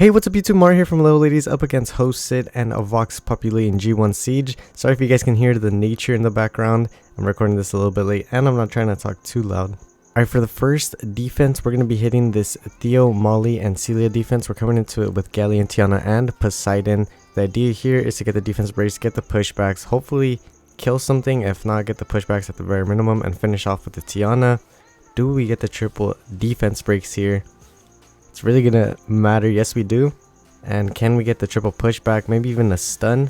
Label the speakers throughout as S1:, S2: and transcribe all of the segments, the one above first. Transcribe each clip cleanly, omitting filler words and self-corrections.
S1: Hey, what's up YouTube? Mario here from Little Ladies up against H.O.E.S.I.T and a Vox Populi in G1 Siege. Sorry if you guys can hear the nature in the background. I'm recording this a little bit late and I'm not trying to talk too loud. Alright, for the first defense, we're going to be hitting this Theo, Molly, and Celia defense. We're coming into it with Gallian, Tiana, and Poseidon. The idea here is to get the defense breaks, get the pushbacks, hopefully kill something. If not, get the pushbacks at the very minimum and finish off with the Tiana. Do we get the triple defense breaks here? It's really gonna matter. Yes, we do. And can we get the triple pushback? Maybe even a stun.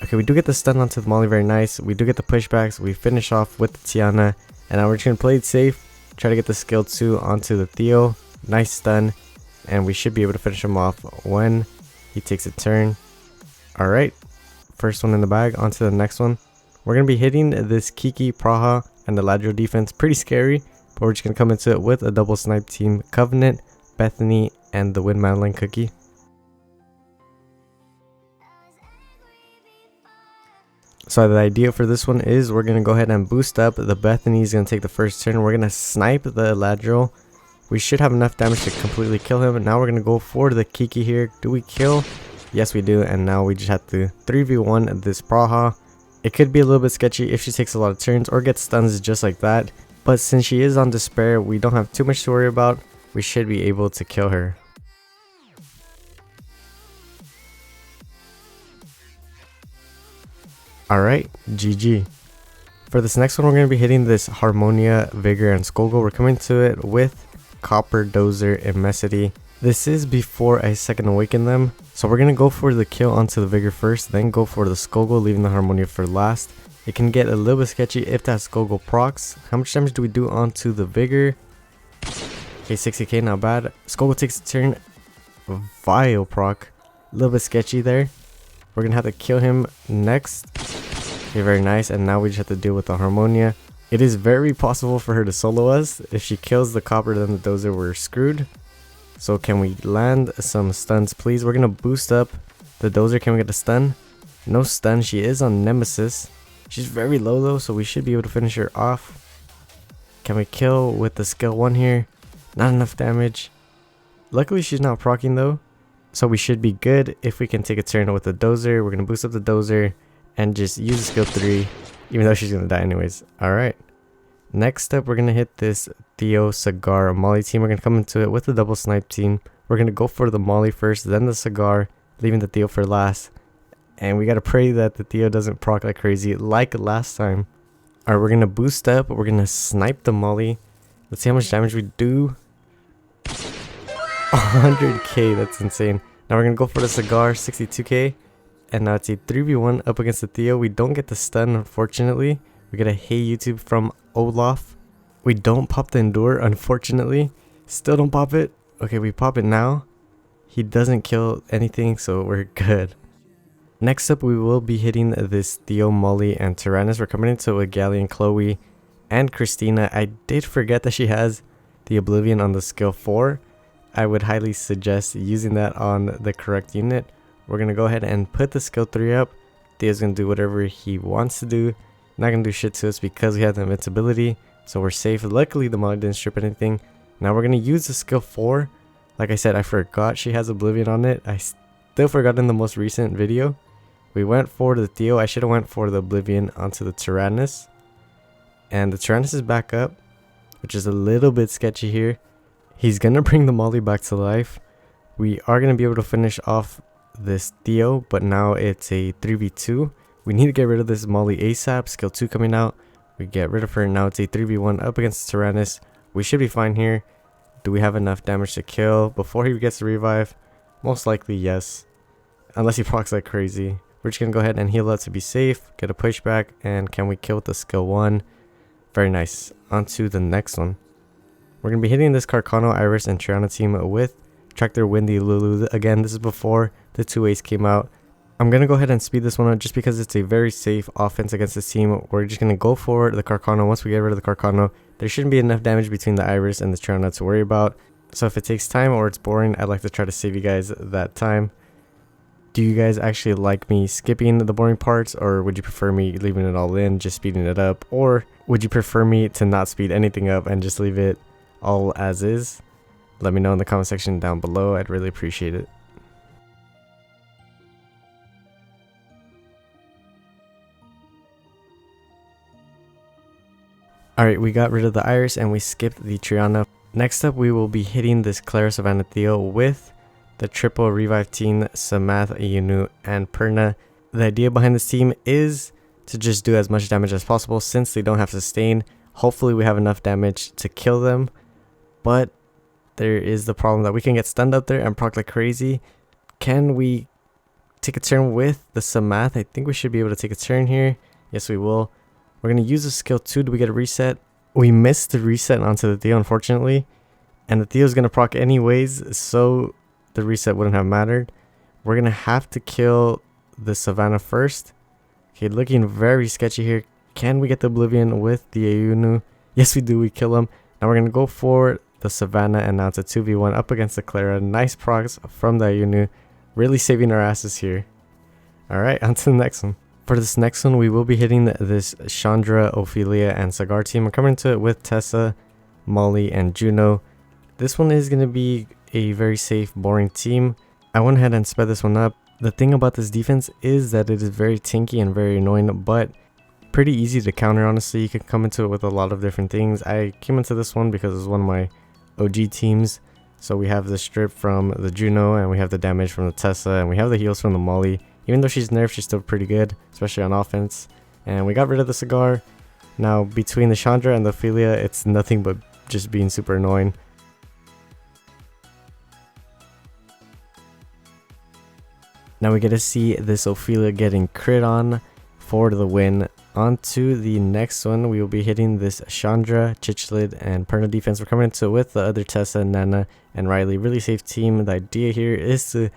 S1: Okay, we do get the stun onto the Molly. Very nice. We do get the pushbacks. We finish off with the Tiana. And now we're just gonna play it safe. Try to get the skill 2 onto the Theo. Nice stun. And we should be able to finish him off when he takes a turn. Alright. First one in the bag. Onto the next one. We're gonna be hitting this Kiki, Praha, and the Ladro defense. Pretty scary. But we're just going to come into it with a double snipe team, Covenant, Bethany, and the Wind Madeline Cookie. So the idea for this one is we're going to go ahead and boost up. The Bethany is going to take the first turn. We're going to snipe the Ladro. We should have enough damage to completely kill him. Now we're going to go for the Kiki here. Do we kill? Yes, we do. And now we just have to 3v1 this Praha. It could be a little bit sketchy if she takes a lot of turns or gets stuns just like that. But since she is on despair, we don't have too much to worry about. We should be able to kill her. Alright, GG. For this next one, we're going to be hitting this Harmonia, Vigor, and Skolgo. We're coming to it with Copper, Dozer, and Messity. This is before I second awaken them. So we're going to go for the kill onto the Vigor first, then go for the Skolgo, leaving the Harmonia for last. It can get a little bit sketchy if that Skolgo procs. How much damage do we do onto the Vigor? Okay, 60k, not bad. Skolgo takes a turn. Vile proc. A little bit sketchy there. We're going to have to kill him next. Okay, very nice. And now we just have to deal with the Harmonia. It is very possible for her to solo us. If she kills the Copper, then the Dozer, we're screwed. So can we land some stuns, please? We're going to boost up the Dozer. Can we get a stun? No stun. She is on Nemesis. She's very low though, so we should be able to finish her off. Can we kill with the skill 1 here? Not enough damage. Luckily she's not proccing though, so we should be good if we can take a turn with the Dozer. We're going to boost up the Dozer and just use the skill 3, even though she's going to die anyways. Alright. Next up, we're going to hit this Theo, Cigar, Molly team. We're going to come into it with the double snipe team. We're going to go for the Molly first, then the Cigar, leaving the Theo for last. And we gotta pray that the Theo doesn't proc like crazy like last time. Alright, we're gonna boost up. We're gonna snipe the Molly. Let's see how much damage we do. 100k, that's insane. Now we're gonna go for the Cigar, 62k. And now it's a 3v1 up against the Theo. We don't get the stun, unfortunately. We get a hey YouTube from Olaf. We don't pop the Endure, unfortunately. Still don't pop it. Okay, we pop it now. He doesn't kill anything, so we're good. Next up, we will be hitting this Theo, Molly, and Tyrannus. We're coming into a Gallian, Chloe, and Christina. I did forget that she has the Oblivion on the skill 4. I would highly suggest using that on the correct unit. We're going to go ahead and put the skill 3 up. Theo's going to do whatever he wants to do. Not going to do shit to us because we have the invincibility. So we're safe. Luckily, the Molly didn't strip anything. Now we're going to use the skill 4. Like I said, I forgot she has Oblivion on it. I still forgot in the most recent video. We went for the Theo. I should have went for the Oblivion onto the Tyrannus. And the Tyrannus is back up, which is a little bit sketchy here. He's going to bring the Molly back to life. We are going to be able to finish off this Theo, but now it's a 3v2. We need to get rid of this Molly ASAP. Skill 2 coming out. We get rid of her. Now it's a 3v1 up against the Tyrannus. We should be fine here. Do we have enough damage to kill before he gets the revive? Most likely yes. Unless he procs like crazy. We're just going to go ahead and heal up to be safe, get a pushback, and can we kill with the skill 1? Very nice. On to the next one. We're going to be hitting this Carcano, Iris, and Triana team with Tractor, Windy, Lulu. Again, this is before the 2 A's came out. I'm going to go ahead and speed this one up just because it's a very safe offense against this team. We're just going to go for the Carcano. Once we get rid of the Carcano, there shouldn't be enough damage between the Iris and the Triana to worry about. So if it takes time or it's boring, I'd like to try to save you guys that time. Do you guys actually like me skipping the boring parts, or would you prefer me leaving it all in, just speeding it up? Or would you prefer me to not speed anything up and just leave it all as is? Let me know in the comment section down below. I'd really appreciate it. Alright, we got rid of the Iris and we skipped the Triana. Next up, we will be hitting this Clara, Savannah, Theo with the triple revive team, Samath, Yunu, and Perna. The idea behind this team is to just do as much damage as possible since they don't have sustain. Hopefully we have enough damage to kill them, but there is the problem that we can get stunned up there and proc like crazy. Can we take a turn with the Samath? I think we should be able to take a turn here. Yes, we will. We're going to use the skill 2. Do we get a reset? We missed the reset onto the Theo, unfortunately. And the Theo's going to proc anyways, so the reset wouldn't have mattered. We're going to have to kill the Savannah first. Okay, looking very sketchy here. Can we get the Oblivion with the Ayunu? Yes, we do. We kill him. Now we're going to go for the Savannah, and now it's a 2v1 up against the Clara. Nice procs from the Ayunu. Really saving our asses here. Alright, on to the next one. For this next one, we will be hitting this Chandra, Ophelia, and Sagar team. We're coming to it with Tessa, Molly, and Juno. This one is going to be a very safe, boring team. I went ahead and sped this one up. The thing about this defense is that it is very tanky and very annoying, but pretty easy to counter, honestly. You can come into it with a lot of different things. I came into this one because it was one of my OG teams. So we have the strip from the Juno, and we have the damage from the Tessa, and we have the heals from the Molly. Even though she's nerfed, she's still pretty good, especially on offense. And we got rid of the Cigar. Now, between the Chandra and the Ophelia, it's nothing but just being super annoying. Now we get to see this Ophelia getting crit on for the win. On to the next one, we will be hitting this Chandra, Chichlid, and Perna defense. We're coming into it with the other Tessa, Nana, and Riley. Really safe team. The idea here is to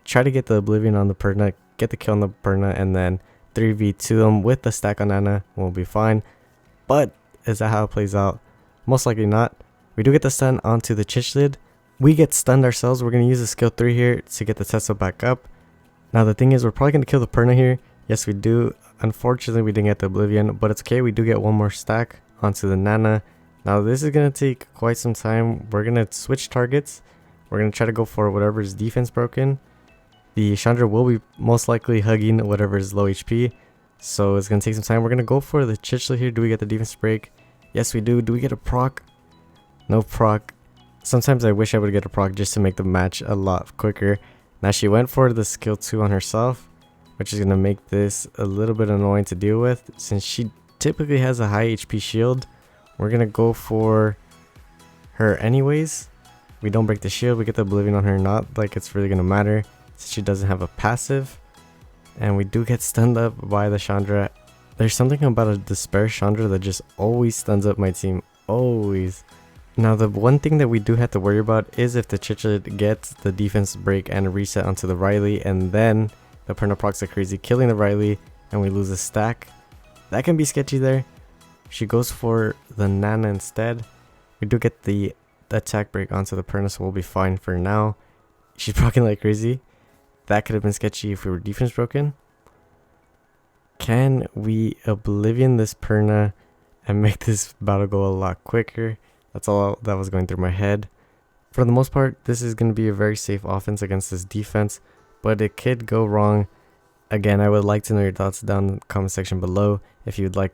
S1: try to get the Oblivion on the Perna, get the kill on the Perna, and then 3v2 them with the stack on Nana. We'll be fine. But is that how it plays out? Most likely not. We do get the stun onto the Chichlid. We get stunned ourselves. We're going to use the skill 3 here to get the Tessa back up. Now the thing is, we're probably going to kill the Perna here. Yes, we do. Unfortunately, we didn't get the Oblivion, but it's okay. We do get one more stack onto the Nana. Now this is going to take quite some time. We're going to switch targets. We're going to try to go for whatever's defense broken. The Chandra will be most likely hugging whatever is low HP, so it's going to take some time. We're going to go for the Chichlid here. Do we get the defense break? Yes, we do. Do we get a proc? No proc. Sometimes I wish I would get a proc just to make the match a lot quicker. Now she went for the skill 2 on herself, which is going to make this a little bit annoying to deal with. Since she typically has a high HP shield, we're going to go for her anyways. We don't break the shield. We get the Oblivion on her. Not like it's really going to matter, since she doesn't have a passive. And we do get stunned up by the Chandra. There's something about a Despair Chandra that just always stuns up my team. Always. Now the one thing that we do have to worry about is if the Chichlid gets the defense break and a reset onto the Riley, and then the Perna procs like crazy, killing the Riley, and we lose a stack. That can be sketchy there. She goes for the Nana instead. We do get the attack break onto the Perna, so we'll be fine for now. She's proccing like crazy. That could have been sketchy if we were defense broken. Can we Oblivion this Perna and make this battle go a lot quicker? That's all that was going through my head. For the most part, this is going to be a very safe offense against this defense, but it could go wrong. Again, I would like to know your thoughts down in the comment section below. If you'd like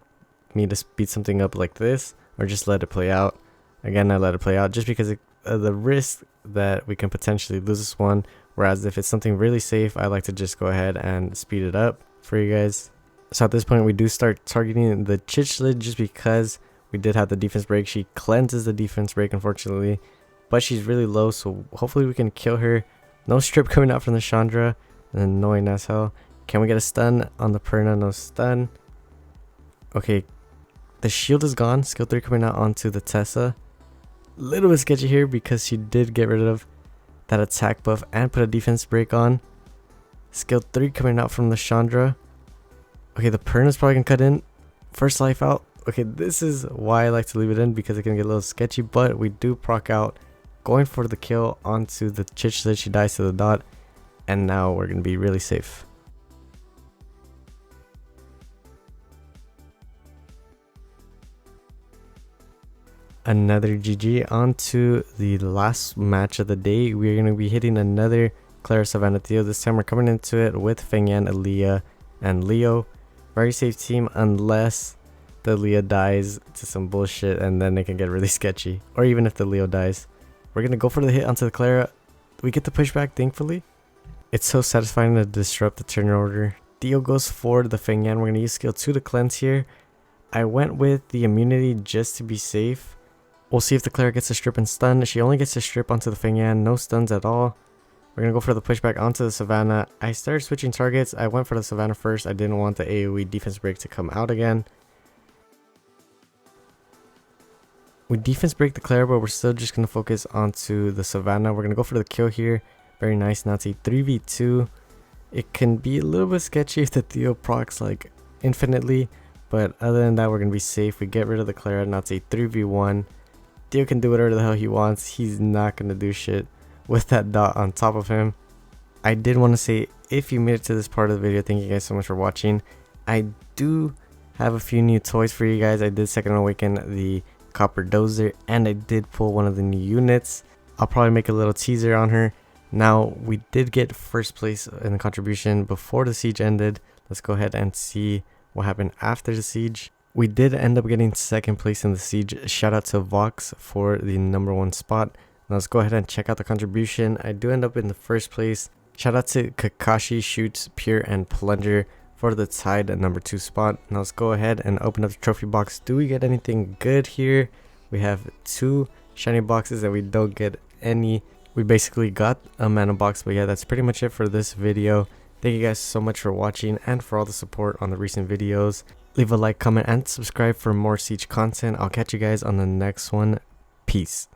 S1: me to speed something up like this, or just let it play out. Again, I let it play out just because of the risk that we can potentially lose this one. Whereas if it's something really safe, I like to just go ahead and speed it up for you guys. So at this point, we do start targeting the Chichlid just because we did have the defense break. She cleanses the defense break, unfortunately, but she's really low, so hopefully we can kill her. No strip coming out from the Chandra, annoying as hell. Can we get a stun on the Perna? No stun. Okay, the shield is gone. Skill 3 coming out onto the Tessa. Little bit sketchy here because she did get rid of that attack buff and put a defense break on. Skill 3 coming out from the Chandra. Okay, the Perna's probably gonna cut in. First life out. Okay, this is why I like to leave it in, because it can get a little sketchy, but we do proc out. Going for the kill onto the Chichlid. She dies to the dot, and now we're gonna be really safe. Another GG. On to the last match of the day. We're going to be hitting another Clara Savannah Theo. This time we're coming into it with Feng Yan, Aaliyah, and Leo. Very safe team unless the Leo dies to some bullshit, and then it can get really sketchy. Or even if the Leo dies. We're going to go for the hit onto the Clara. We get the pushback, thankfully. It's so satisfying to disrupt the turn order. Theo goes for the Feng Yan. We're going to use skill 2 to cleanse here. I went with the immunity just to be safe. We'll see if the Clara gets a strip and stun. She only gets a strip onto the Feng Yan. No stuns at all. We're going to go for the pushback onto the Savannah. I started switching targets. I went for the Savannah first. I didn't want the AoE defense break to come out again. We defense break the Clara, but we're still just going to focus onto the Savannah. We're going to go for the kill here. Very nice. Now it's a 3v2. It can be a little bit sketchy if the Theo procs like infinitely, but other than that, we're going to be safe. We get rid of the Clara. Now it's a 3v1. Theo can do whatever the hell he wants. He's not going to do shit with that dot on top of him. I did want to say, if you made it to this part of the video, thank you guys so much for watching. I do have a few new toys for you guys. I did second awaken the Copper Dozer, and I did pull one of the new units. I'll probably make a little teaser on her. Now, we did get first place in the contribution before the siege ended. Let's go ahead and see what happened after the siege. We did end up getting second place in the siege. Shout out to V0X for the #1 spot. Now let's go ahead and check out the contribution. I do end up in the first place. Shout out to Kakashi, Shoots, Pure, and Plunger for the tied at #2 spot. Now let's go ahead and open up the trophy box. Do we get anything good here? We have 2 shiny boxes and we don't get any. We basically got a mana box, but yeah, that's pretty much it for this video. Thank you guys so much for watching and for all the support on the recent videos. Leave a like, comment, and subscribe for more Siege content. I'll catch you guys on the next one. Peace.